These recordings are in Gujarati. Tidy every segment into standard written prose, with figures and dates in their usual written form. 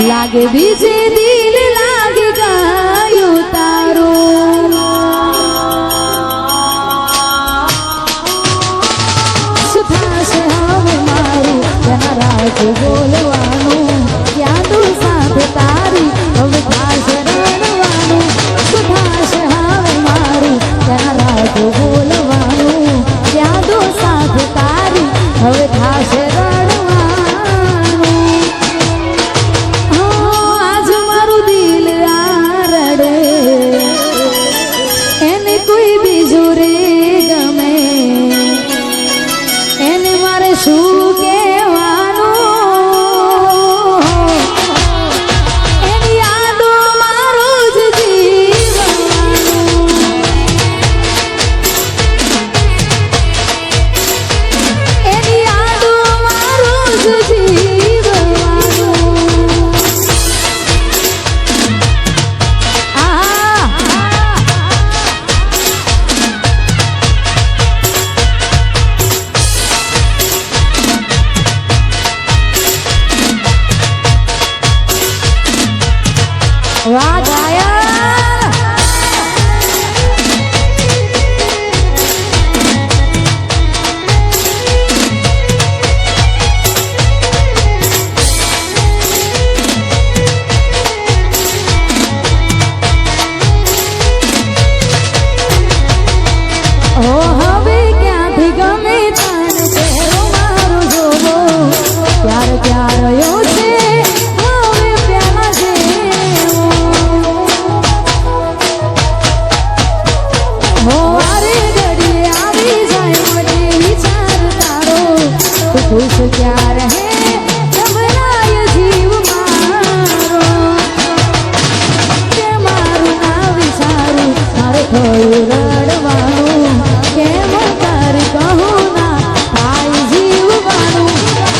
लागे बीजे दिल लागे गायो तारो सुथाश हवे मारू जना राज बोलवानू यादू साथ तारी हवे खास रણवानू सुथाश हवे मारू जना राज बोलवानू यादू साथ तारी हवे खास खुश क्या रहे घबराय जीव मारो के मारू ना विचारू मारे थोड़ू रड़वानू के मोकर कहूँ ना भाई जीव मारू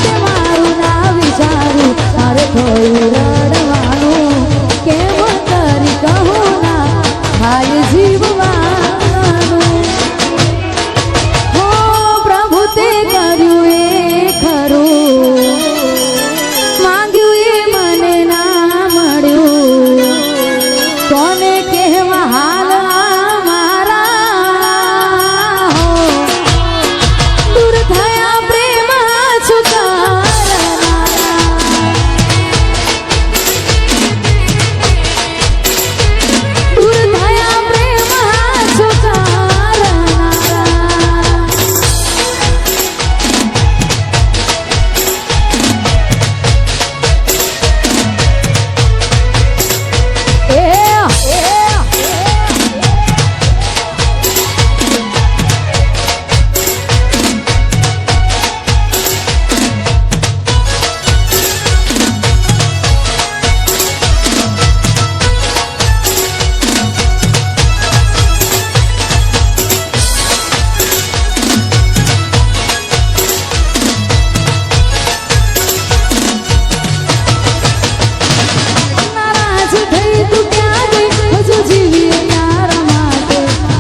के मारू ना विचारू मारे थोड़ू रड़वानू के मोकर कहूँ ना भाई जीव मारू हो प्रभु ते कर्યું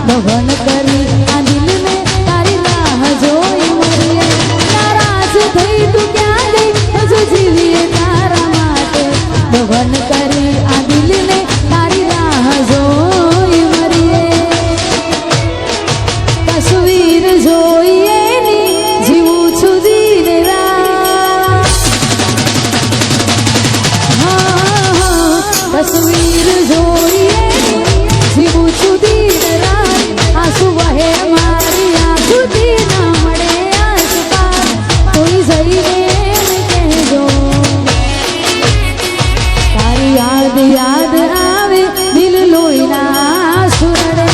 भवन करी आ दिल में तारी राह जोई मरिए नाराज थई तू क्या गई हजू जीविए तारा माटे भवन करी आ दिल में तारी राह जोई मरिए तस्वीर जोईए नी जीवू छु दिन रात हाँ तस्वीर जोईए जीवू छु दिन रात आंसू वहे मारी आंसू दी ना मड़े आंसू पार कोई जईने कहजो तारी याद याद आवे दिल लोई ना सुरड़े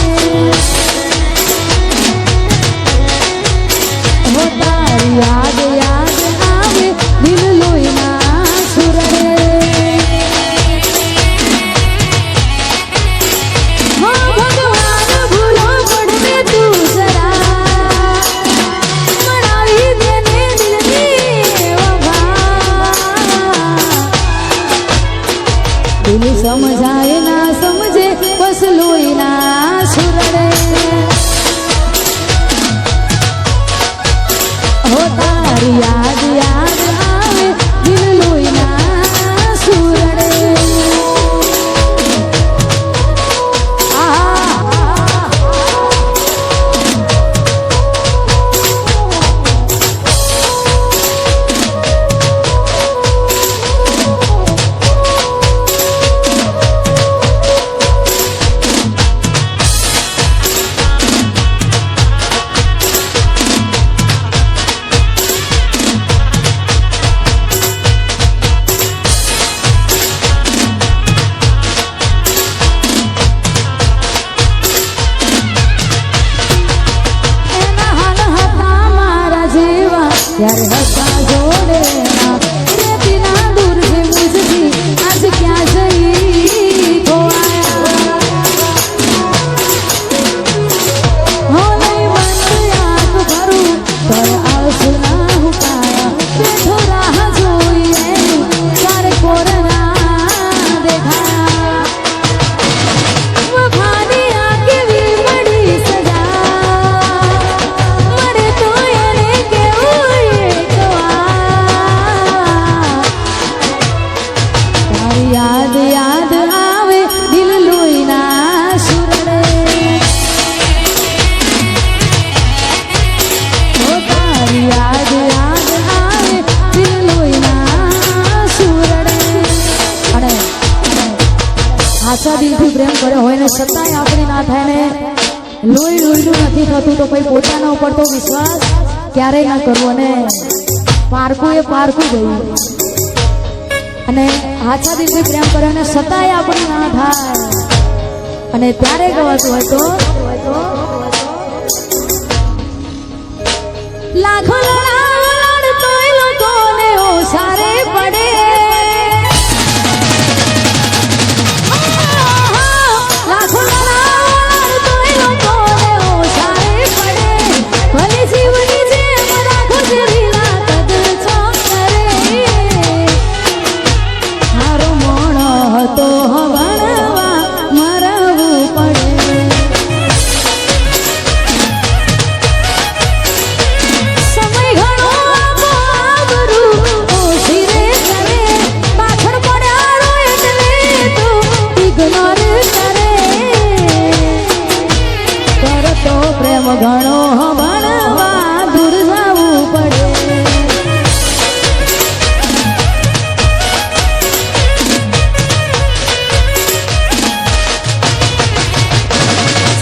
हो तारी याद याद आवे दिल लोई ना सुरड़े दिल समझाए ना समझे बस लोई ना सुरड़े हो तारी याद याद आवे दिल लोई ना सुरड़े દિલથી પ્રેમ કર્યો હોય ને છતાંય આપણી ના થાય ને લોહી લોહીનું નથી થતું તો પછી પોતાના ઉપર તો વિશ્વાસ ક્યારેય ના કરવો. અને પારકું એ પારકું ગયું અને આછા દિલથી પ્રેમ કર્યો ને છતાંય આપણી ના થાય અને ત્યારે ગવાતું હોય તો લાખો લડાડ તોય લોકોને ઓસારે પડે. લાખો લડાડ તોય લોકોને ઓસારે પડે. ભલે જીવની જેમ રાખો જરીલા કદર છો કરે. હારો મોણો હતો હવણવા મરવું પડે. પ્રેમ ઘણો ભણવા દૂર જવું પડે.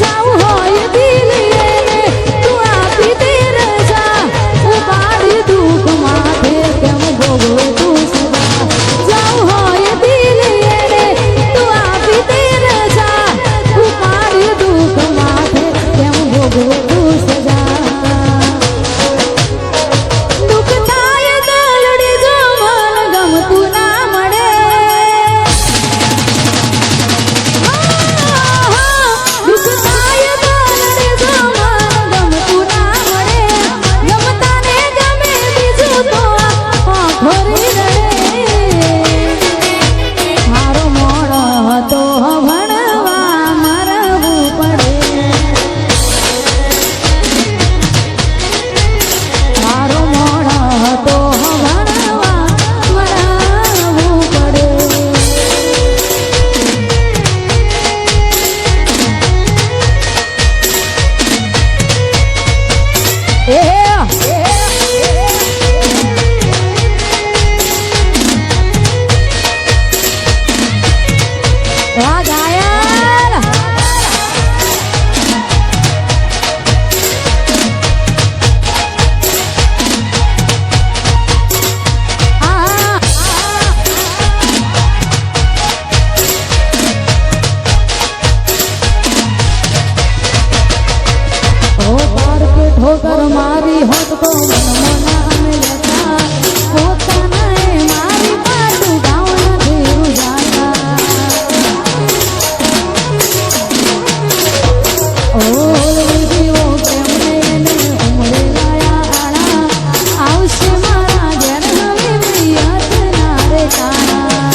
જાવું હોય દિલ એને તું આપી દે રજા. ઉપાડી દુઃખ માથે કેમ ભોગવે તું સદા. જાવું હોય દિલ એને તું આપી દે રજા. ઉપાડી દુઃખ માથે કેમ ભોગવે તું સજા. દુઃખ થાય દલડી જો મન ગમતું ના મળે. દુઃખ થાય દલડી જો મન ગમતું ના મળે. ગમતા ને ગમે બીજું તો આખોરી રડે. મારો મોડો હતો ભણવા મરવું પડે. મારો મોડો હતો ભણવા મરવું પડે. વાહ ગાયલ. ઠોકર મારી હોત તો મનમાં લેતા. પોતાના મારી પાટું ગાઉં નથી રૂજાતા. જીવો પ્રેમને એને ઉમરે લાયા આણા. આવશે મારા ઘેર હવે પ્રિયત ના રે તાણા.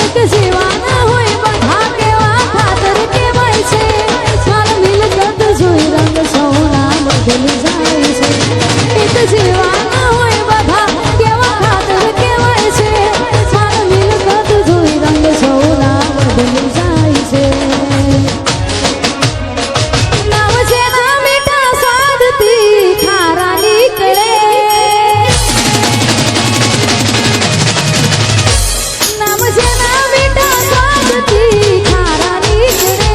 એક જીવાના હોય બધા કેવા ખાતર કેવાય છે. મારા મિલકત જોઈ રંગ સૌના બદલી જાય છે. એક જીવાના હોય બધા કેવા ખાતર કેવાય છે. મારા મિલકત જોઈ રંગ સૌના બદલી જાય છે. નામ જેના મીઠા સ્વાદથી ખારા નીકળે. નામ જેના મીઠા સ્વાદથી ખારા નીકળે.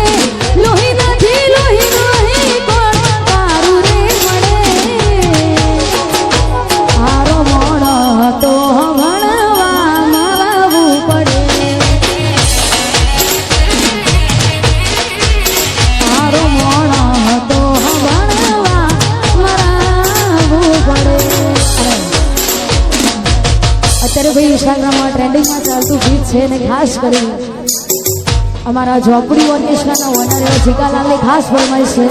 લોહી નથી લોહી લોહી કોણ તારું રે મળે. હારો મોડો હતો ભણવા મરવું પડે. હારો મોડો હતો ભણવા મરવું પડે. અત્યારે ભાઈ ઇન્સ્ટાગ્રામમાં ટ્રેન્ડિંગમાં ચાલતું ગીત છે ને ખાસ કરી અમારા ઝોપડી ઓર્કેસ્ટ્રાના ઓનર એવા જીગાલાલની ખાસ ફરમાઈશ છે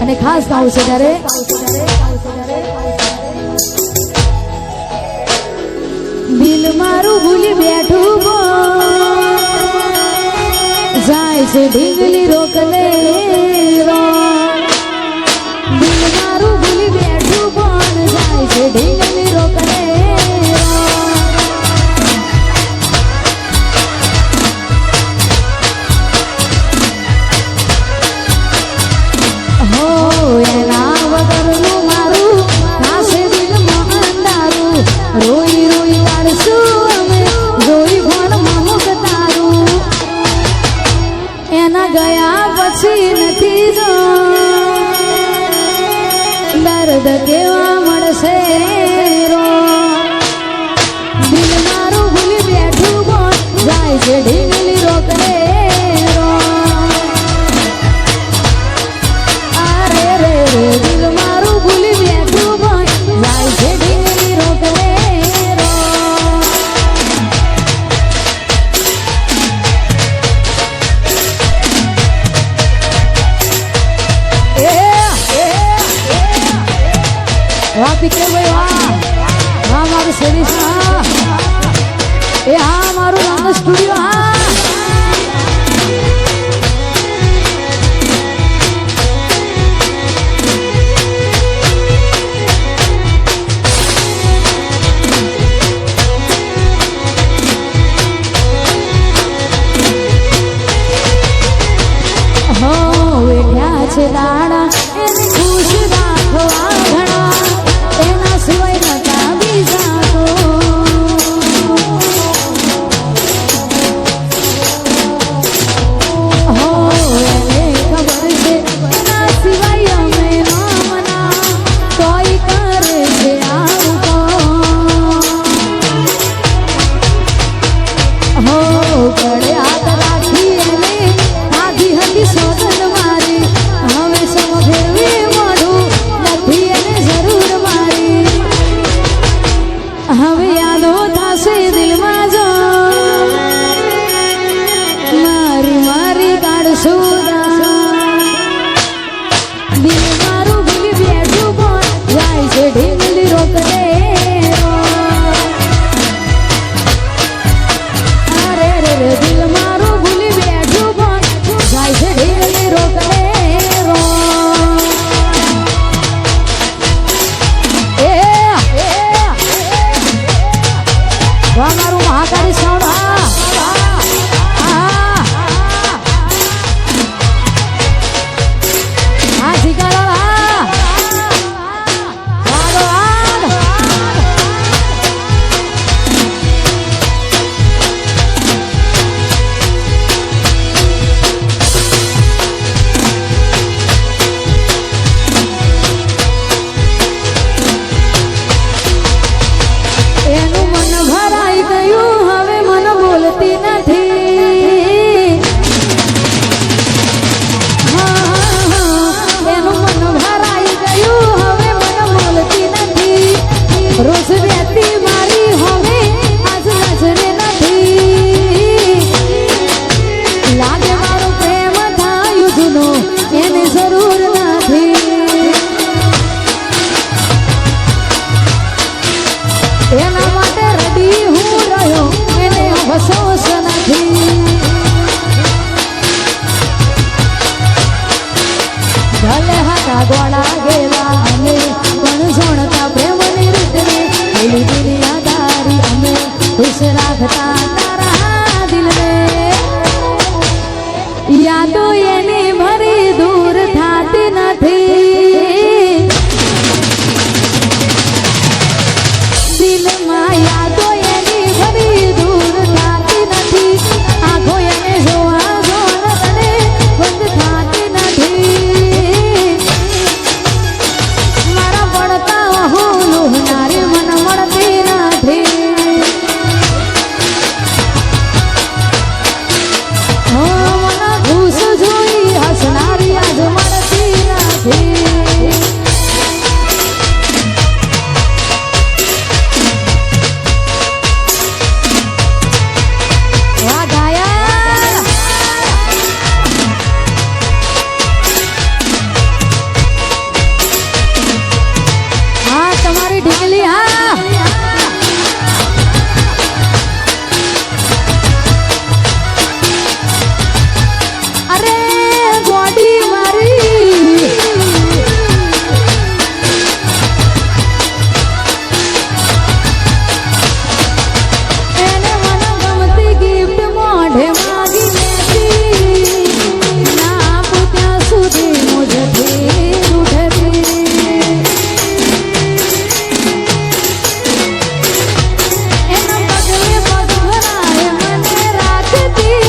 અને ખાસ ગાવું છે ત્યારે દિલ મારું ભૂલી બેઠું જાય છે ઢીંગલી રોકલે રો. દિલ મારું ભૂલી બેઠું પણ જાય છે ઢીંગલી રોકલે રો. હો એના વગરનું મારું નાશે દિલમાં અંધારું. રોઈ રોઈ કાઢશું અમે જોઈ ભણમાં મુખ તારું. વાહ તારી સાઉન્ડ હા જીગાડો રોજ રહેતી મારી હવે આજ નજરે નથી લાગે મારો પ્રેમ થાય જૂનો એને જરૂર નથી એના માટે રડી હું રહ્યો એને અફસોસ નથી ભલે હાથા ગોળા ગેલા અમે પણ જોણતા પ્રેમની રીતને પેલી દુનિયાદારી અમે ખુશ રાખતા તારા દિલને યાદો એની ભરી દૂર થાતી નથી દિલમાં યાદો એની ભરી દૂર થાતી નથી આંખો એને જોવા જોડે બંધ થાતી નથી મારા પડતા હું લોહનારી મન મળતી નથી મને ખુશ જોઈ હસનારી આજ મળતી નથી વાહ ગાયા હા તમારી ઢીકલી હા અરે ગોડી મારી એને મને ગમતી ગિફ્ટ મોઢે માગી લેતી ના આપું ત્યાં સુધી મુજથી રૂઠતી એના પગલે પગ ભરાય મને રાખતી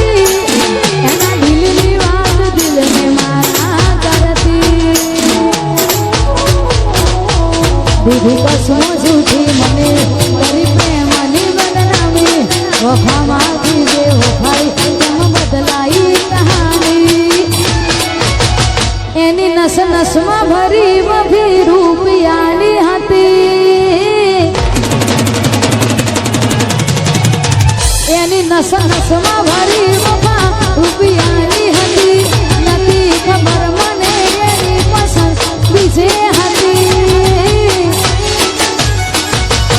એના દિલની વાત દિલને મારા કરતી દીધી કસમો જૂઠી મને કરી પ્રેમની બદનામી વફામાંથી જે વફાઈ તેમ બદલાઈ કહાની એની નસ નસમાં ભરી બધી રૂપિયાની હતી એની નસ નસમાં ભરી વફા રૂપિયાની હતી નથી ખબર મને એની પસંદ બીજે હતી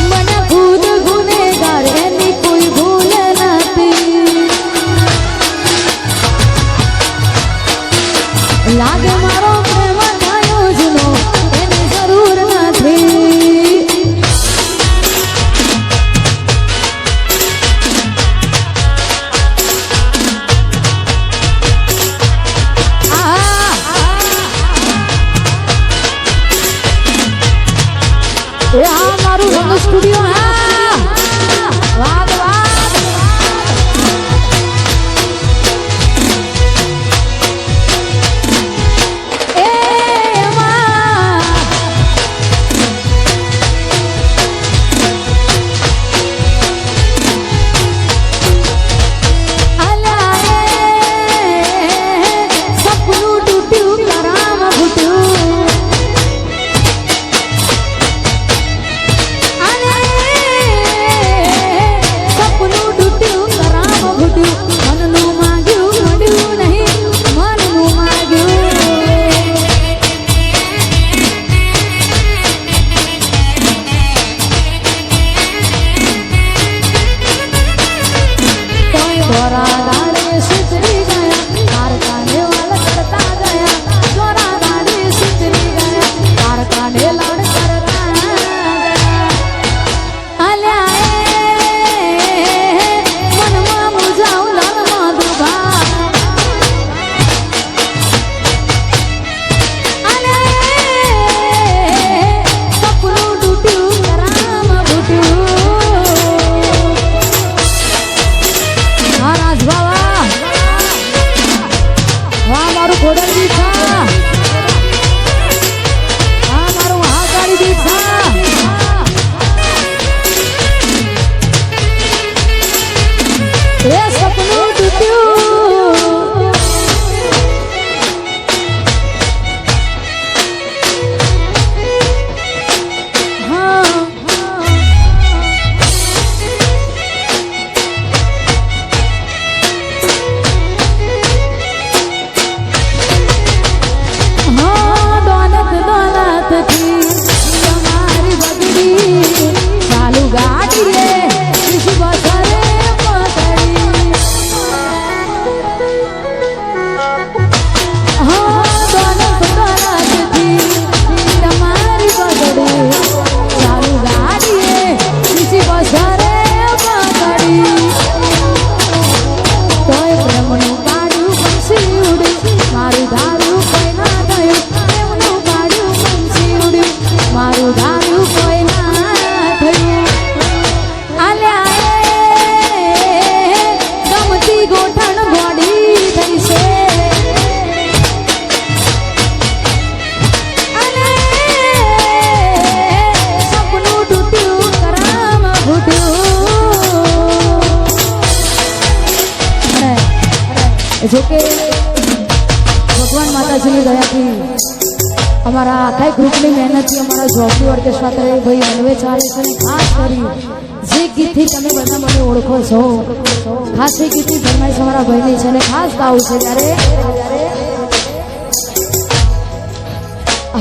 મને ખુદ ગુનેગાર એની કોઈ ભૂલ નથી લાગે મારો પ્રેમ થયો જૂનો એની જરૂર નથી આ મારું રંગ સ્ટુડિયો હા વાહ વાહ એ માં અલા સપનું તૂટ્યું કરામ ફૂટ્યું જોકે ભગવાન માતાજીની દયાથી અમારા આખા ગ્રુપની મહેનતથી અમારા જોબી ઓર્કેસ્ટ્રા તરફ ભાઈ અન્વે ચાલે છે અને ખાસ કરી જે ગીતથી તમે બધા મને ઓળખો છો ખાસ એ ગીતની ફરમાઈશ અમારા ભાઈની છે અને ખાસ ગાવું છે ત્યારે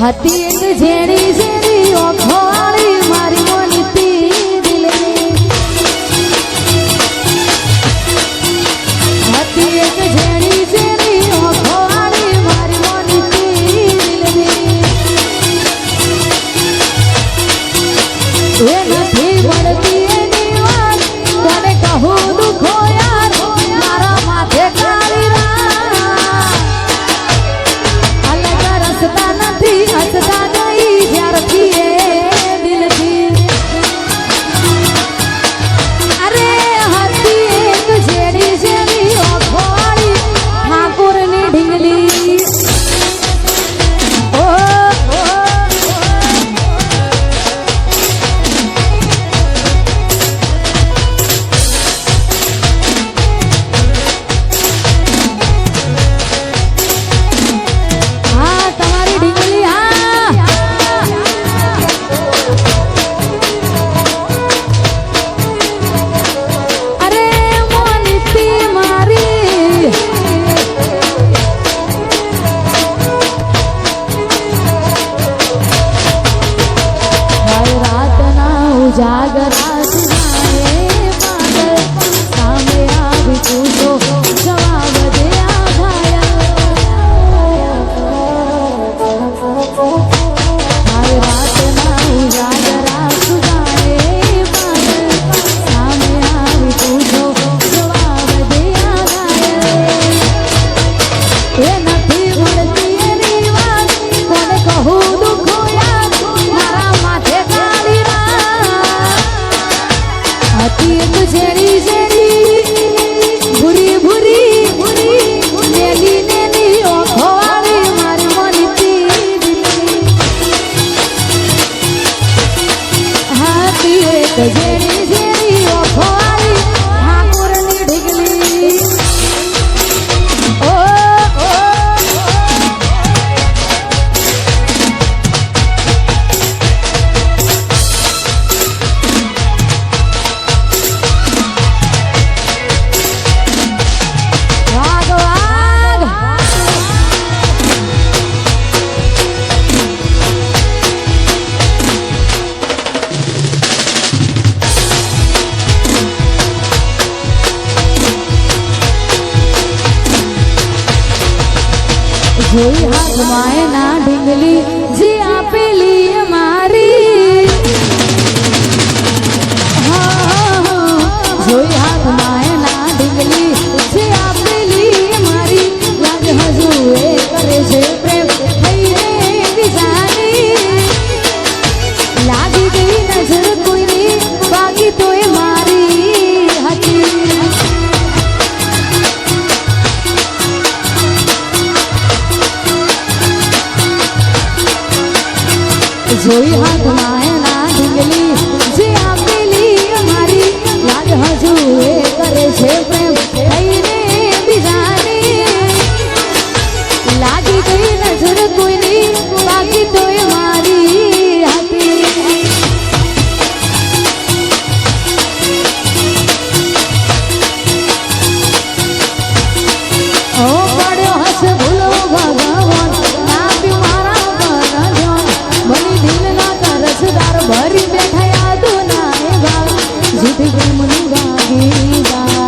હતી એક ઝેરી ઝેરી ઓખોળી મારી મોનીતી દિલની હતી એક ઝેરી ઝેરી ઓખોળી મારી મોનીતી દિલની એ નથી પડતી એની વાત કોને કહું દુખો યાર મારા માથે કાળી હસતા ગઈ જ્યારથી એ દિલથી અરે હતી એક ઝેરી ઝેરી ઓખોળી ઠાકોરની ઢીંગલી જાગરા સુનાએ પાગલ સામે આવી પૂછો જવાબ દે આ ઘાયલ હાય રાતના ઉજાગરા સુનાએ પાગલ સામે આવી પૂછો જવાબ દે આ ઘાયલ એ નથી મળતી એની વાત કોને કહું દુખો યાર મારા માથે કાળી હતી એક ઝેરી ઝેરી ભૂરી ભૂરી નેલી નેલી ઓખોવાળી મારી મોનીતી દિલની હતી એક ઝેરી ઝેરી ઓખોવાળી ઠાકોરની ઢીંગલી જોઈ હાથમાં એના ઢીંગલી જે આપેલી એ મારી જોઈ હાથમાં એના ઢીંગલી જે આપેલી એ મારી લાગે હજુ એ કરે છે પ્રેમ થઈને બીજાની લાગી ગઈ નજર કોઈની બાકી તો એ મારી હતી જોઈ હાથમાં એના ઢીંગલી જે આપેલી અમારી લાગ હજુ એ કરે છે પ્રેમ થઈને બીજાની લાગી ગઈ નજર કોઈની બાકી તો એ મારી હતી ઓ પડ્યો હશે ભૂલો ભગવાન નાપ્યું મારા બનજોન બની દિલના કરજદાર ભરી બેઠા યાદો ના એ ભાવ જીત પ્રેમની વાગી